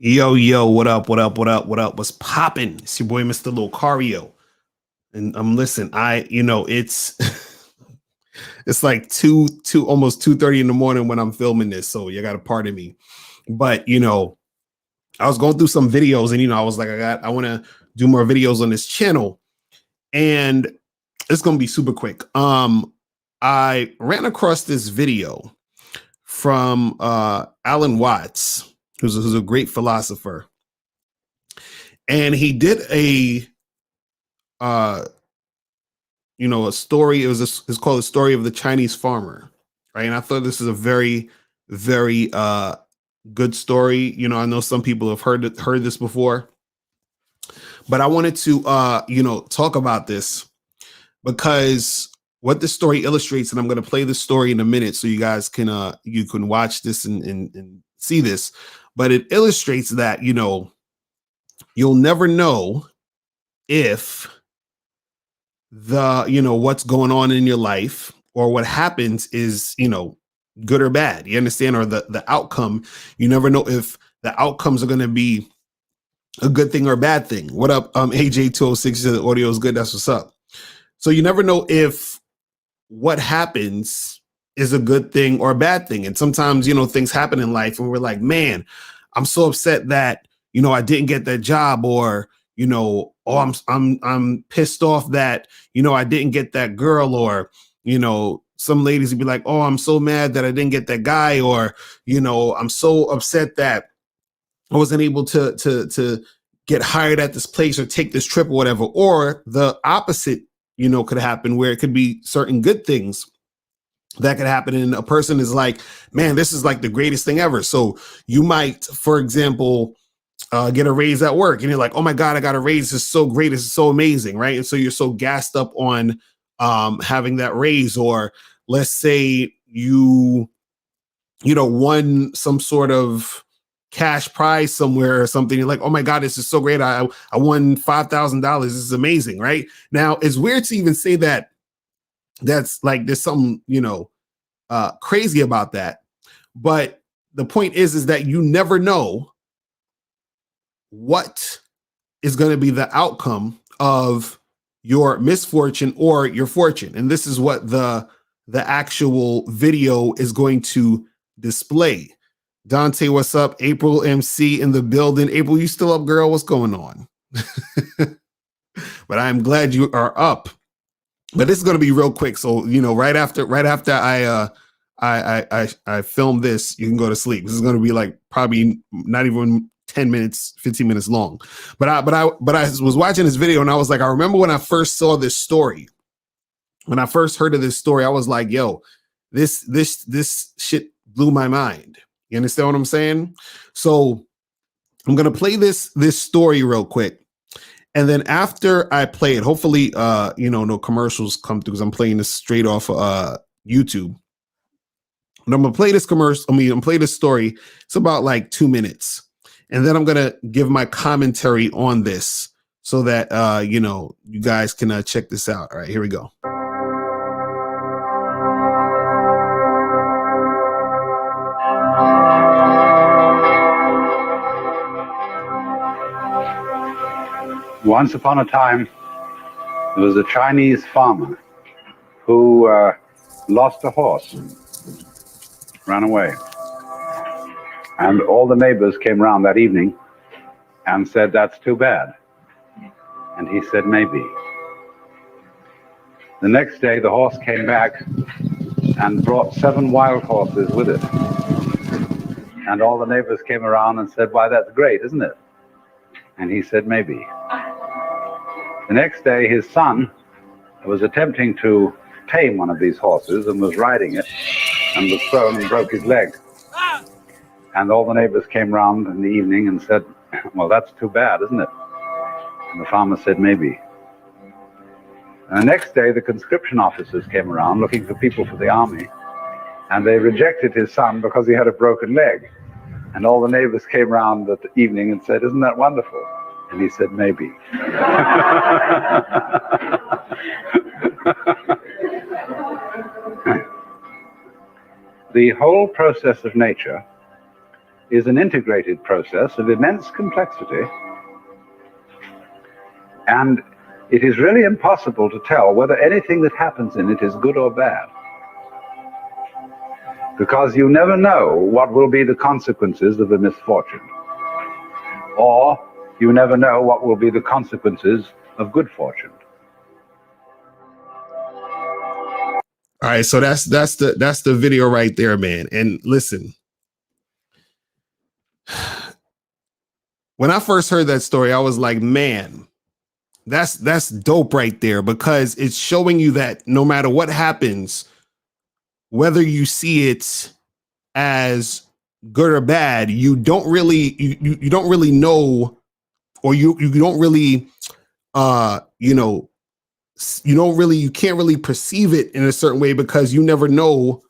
Yo, yo, what up, what up, what up, what up? What's poppin'? It's your boy, Mr. Locario. And listen, it's it's like almost 2:30 in the morning when I'm filming this. So you gotta pardon me. But I was going through some videos and I was like, I want to do more videos on this channel. And it's gonna be super quick. I ran across this video from Alan Watts, who's a great philosopher. And he did a a story. It's called The Story of the Chinese Farmer, right? And I thought this is a very, very good story. I know some people have heard this before, but I wanted to talk about this because what this story illustrates, and I'm going to play the story in a minute so you guys can watch this and see this, but it illustrates that you'll never know if what's going on in your life or what happens is good or bad. You understand? Or the outcome. You never know if the outcomes are going to be a good thing or a bad thing. What up, AJ206? The audio is good. That's what's up. So you never know if what happens is a good thing or a bad thing. And sometimes things happen in life and we're like, man, I'm so upset that I didn't get that job, or oh, I'm pissed off that I didn't get that girl, or some ladies would be like, oh, I'm so mad that I didn't get that guy, or I'm so upset that I wasn't able to get hired at this place or take this trip or whatever. Or the opposite could happen, where it could be certain good things that could happen, and a person is like, man, this is like the greatest thing ever. So you might, for example, get a raise at work, and you're like, oh my God, I got a raise. This is so great. This is so amazing. Right. And so you're so gassed up on having that raise. Or let's say you won some sort of cash prize somewhere or something. You're like, oh my God, this is so great. I won $5,000. This is amazing. Right. Now it's weird to even say that. That's like, there's something, crazy about that. But the point is that you never know what is going to be the outcome of your misfortune or your fortune. And this is what the actual video is going to display. Dante, what's up? April MC in the building. April, you still up, girl? What's going on? But I'm glad you are up. But this is going to be real quick. So, right after I film this, you can go to sleep. This is going to be like probably not even 10 minutes, 15 minutes long. But I was watching this video and I was like, I remember when I first saw this story. When I first heard of this story, I was like, yo, this shit blew my mind. You understand what I'm saying? So I'm going to play this story real quick. And then after I play it, hopefully, no commercials come through because I'm playing this straight off YouTube. And I'm going to play this commercial. I'm going to play this story. It's about like 2 minutes. And then I'm going to give my commentary on this so that, you guys can check this out. All right, here we go. Once upon a time, there was a Chinese farmer who lost a horse, ran away. And all the neighbors came around that evening and said, that's too bad. And he said, maybe. The next day, the horse came back and brought 7 wild horses with it. And all the neighbors came around and said, why, that's great, isn't it? And he said, maybe. The next day, his son was attempting to tame one of these horses and was riding it and was thrown and broke his leg. And all the neighbors came round in the evening and said, well, that's too bad, isn't it? And the farmer said, maybe. And the next day, the conscription officers came around looking for people for the army, and they rejected his son because he had a broken leg. And all the neighbors came round that evening and said, isn't that wonderful? And he said, maybe. The whole process of nature is an integrated process of immense complexity, and it is really impossible to tell whether anything that happens in it is good or bad, because you never know what will be the consequences of a misfortune, or you never know what will be the consequences of good fortune. All right, so that's the video right there, man. And listen, when I first heard that story, I was like, man, that's dope right there, because it's showing you that no matter what happens, whether you see it as good or bad, you don't really you don't really know, or you don't really you can't really perceive it in a certain way, because you never know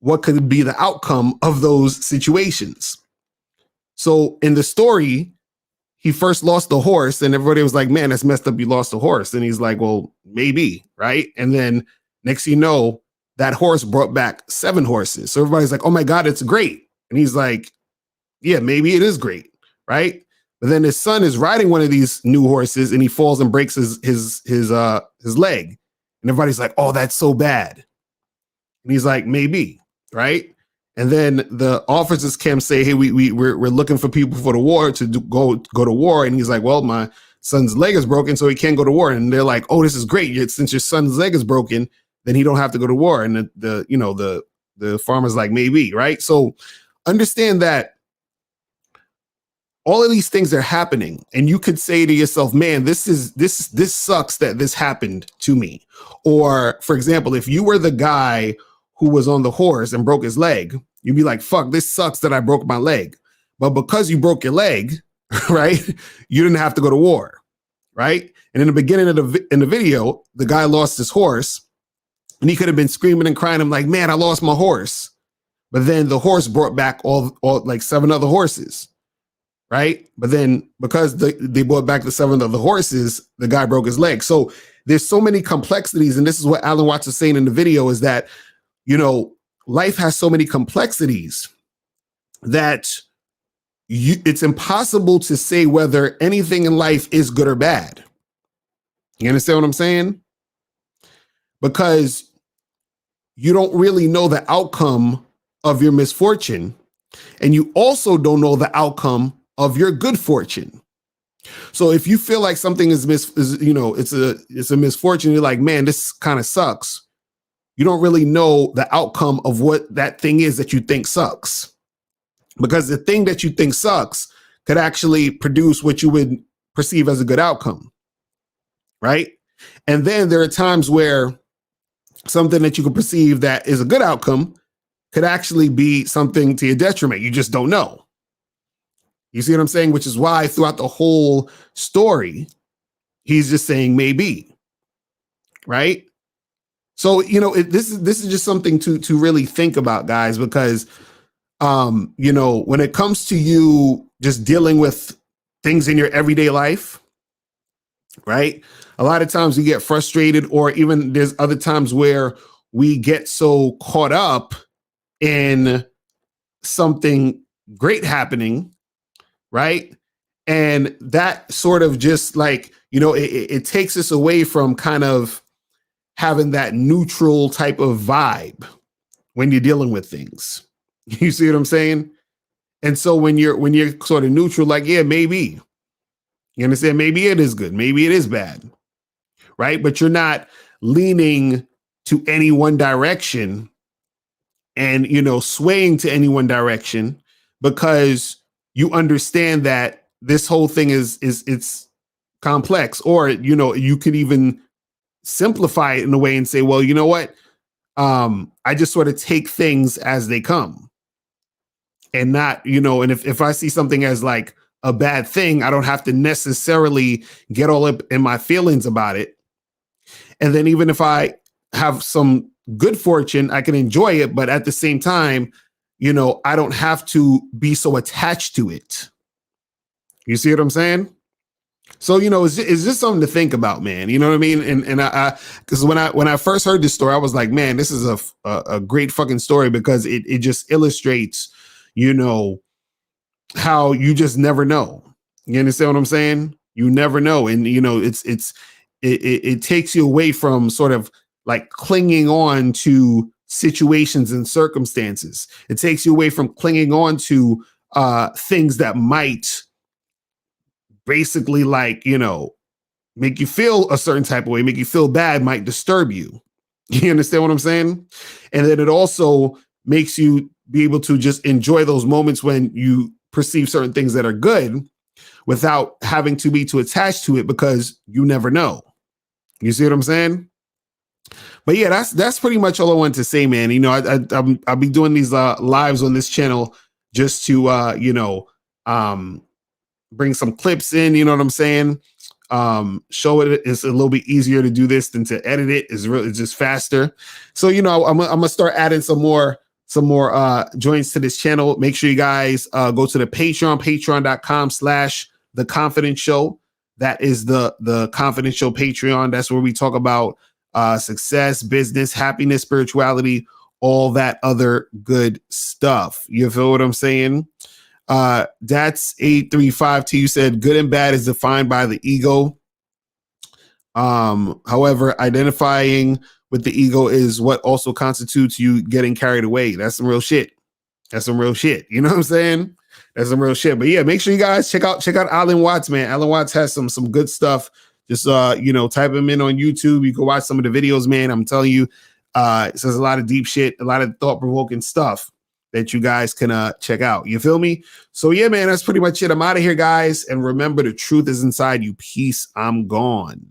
what could be the outcome of those situations. So in the story, he first lost the horse, and everybody was like, man, that's messed up, you lost the horse. And he's like, well, maybe, right? And then next thing you know, that horse brought back 7 horses. So everybody's like, oh my God, it's great. And he's like, yeah, maybe it is great, right? But then his son is riding one of these new horses, and he falls and breaks his leg. And everybody's like, oh, that's so bad. And he's like, maybe, right? And then the officers come say, hey, we're looking for people for the war to go to war. And he's like, well, my son's leg is broken, so he can't go to war. And they're like, oh, this is great. Since your son's leg is broken, then he don't have to go to war. And the farmer's like, maybe, right? So understand that all of these things are happening, and you could say to yourself, man, this sucks that this happened to me. Or, for example, if you were the guy who was on the horse and broke his leg, you'd be like, fuck, this sucks that I broke my leg. But because you broke your leg, right, you didn't have to go to war, right? And in the beginning of the video, the guy lost his horse, and he could have been screaming and crying. I'm like, man, I lost my horse. But then the horse brought back all like 7 other horses, right? But then because they brought back the 7 other horses, the guy broke his leg. So there's so many complexities, and this is what Alan Watts is saying in the video, is that, life has so many complexities that it's impossible to say whether anything in life is good or bad. You understand what I'm saying? Because you don't really know the outcome of your misfortune, and you also don't know the outcome of your good fortune. So if you feel like something is it's a misfortune, you're like, man, this kind of sucks. You don't really know the outcome of what that thing is that you think sucks, because the thing that you think sucks could actually produce what you would perceive as a good outcome, right? And then there are times where something that you could perceive that is a good outcome could actually be something to your detriment. You just don't know. You see what I'm saying? Which is why throughout the whole story, he's just saying maybe, right? So, this is just something to really think about, guys, because, when it comes to you just dealing with things in your everyday life, right? A lot of times we get frustrated, or even there's other times where we get so caught up in something great happening, right? And that sort of just like, it takes us away from kind of having that neutral type of vibe when you're dealing with things. You see what I'm saying? And so when you're sort of neutral, like, yeah, maybe, you understand? Maybe it is good. Maybe it is bad. Right. But you're not leaning to any one direction and, swaying to any one direction, because you understand that this whole thing it's complex. Or, you could even simplify it in a way and say, well, you know what? I just sort of take things as they come, and not, and if I see something as like a bad thing, I don't have to necessarily get all up in my feelings about it. And then even if I have some good fortune, I can enjoy it. But at the same time, I don't have to be so attached to it. You see what I'm saying? So, it's just something to think about, man. You know what I mean? And I because when I first heard this story, I was like, man, this is a great fucking story, because it just illustrates, how you just never know. You understand what I'm saying? You never know. And you know, it takes you away from sort of like clinging on to situations and circumstances. It takes you away from clinging on to things that might basically, like, you know, make you feel a certain type of way, make you feel bad, might disturb you. You understand what I'm saying? And then it also makes you be able to just enjoy those moments when you perceive certain things that are good without having to be too attached to it, because you never know. You see what I'm saying? But yeah, that's pretty much all I wanted to say, man. You know, I'll be doing these lives on this channel just to you know, bring some clips in. You know what I'm saying? Show it. It's a little bit easier to do this than to edit it. It's just faster. So you know, I'm gonna start adding some more joints to this channel. Make sure you guys go to the Patreon, patreon.com/The Confidence Show. That is the Confidence Show Patreon. That's where we talk about success, business, happiness, spirituality, all that other good stuff. You feel what I'm saying? That's 835 to you said good and bad is defined by the ego. However, identifying with the ego is what also constitutes you getting carried away. That's some real shit. That's some real shit. You know what I'm saying? That's some real shit. But yeah, make sure you guys check out Alan Watts, man. Alan Watts has some good stuff. Just you know, type him in on YouTube. You can watch some of the videos, man. I'm telling you, it says a lot of deep shit, a lot of thought-provoking stuff that you guys can check out. You feel me? So yeah, man, that's pretty much it. I'm out of here, guys. And remember, the truth is inside you. Peace. I'm gone.